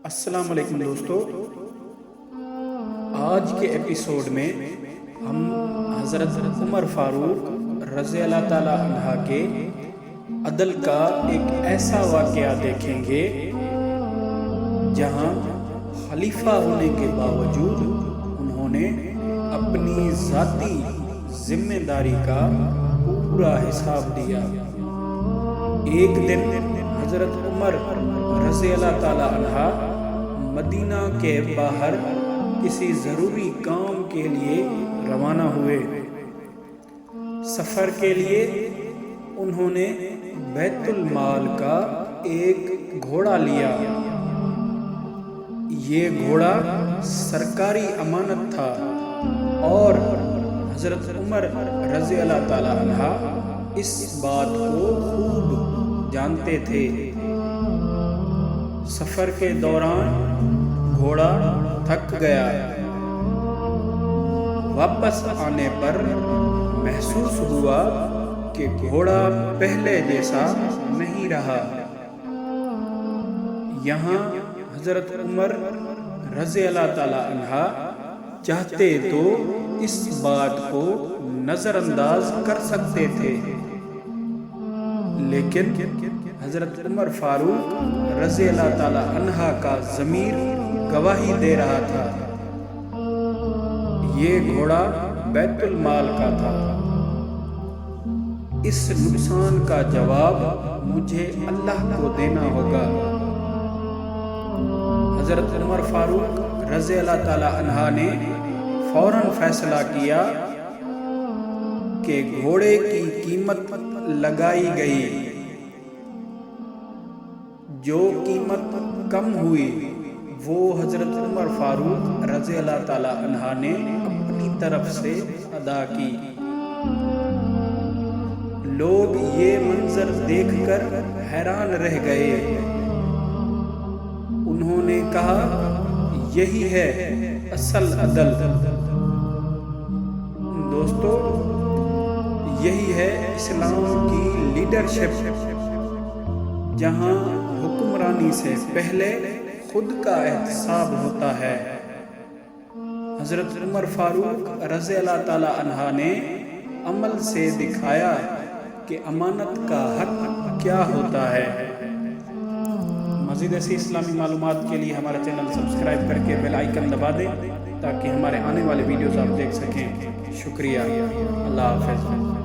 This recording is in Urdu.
السلام علیکم دوستو، آج کے ایپیسوڈ میں ہم حضرت عمر فاروق رضی اللہ تعالی عنہ کے عدل کا ایک ایسا واقعہ دیکھیں گے جہاں خلیفہ ہونے کے باوجود انہوں نے اپنی ذاتی ذمہ داری کا پورا حساب دیا۔ ایک دن حضرت عمر رضی اللہ تعالی عنہ مدینہ کے باہر کسی ضروری کام کے لیے روانہ ہوئے۔ سفر کے لیے انہوں نے بیت المال کا ایک گھوڑا لیا۔ یہ گھوڑا سرکاری امانت تھا اور حضرت عمر رضی اللہ تعالی عنہ اس بات کو خوب جانتے تھے۔ سفر کے دوران گھوڑا تھک گیا۔ واپس آنے پر محسوس ہوا کہ گھوڑا پہلے جیسا نہیں رہا۔ یہاں حضرت عمر رضی اللہ تعالی عنہ چاہتے تو اس بات کو نظر انداز کر سکتے تھے، لیکن حضرت عمر فاروق رضی اللہ تعالی عنہ کا ضمیر گواہی دے رہا تھا۔ یہ گھوڑا بیت المال کا تھا۔ اس نقصان کا جواب مجھے اللہ کو دینا ہوگا۔ حضرت عمر فاروق رضی اللہ تعالی عنہ نے فوراً فیصلہ کیا کہ گھوڑے کی قیمت لگائی گئی۔ جو قیمت کم ہوئی وہ حضرت عمر فاروق رضی اللہ تعالی عنہ نے اپنی طرف سے ادا کی۔ لوگ یہ منظر دیکھ کر حیران رہ گئے۔ انہوں نے کہا، یہی ہے اصل عدل۔ دوستو، یہی ہے اسلام کی لیڈرشپ، جہاں حکمرانی سے پہلے خود کا احتساب ہوتا ہے۔ حضرت عمر فاروق رضی اللہ تعالی عنہ نے عمل سے دکھایا کہ امانت کا حق کیا ہوتا ہے۔ مزید ایسی اسلامی معلومات کے لیے ہمارا چینل سبسکرائب کر کے بیل آئیکن دبا دیں تاکہ ہمارے آنے والے ویڈیوز آپ دیکھ سکیں۔ شکریہ۔ اللہ حافظ۔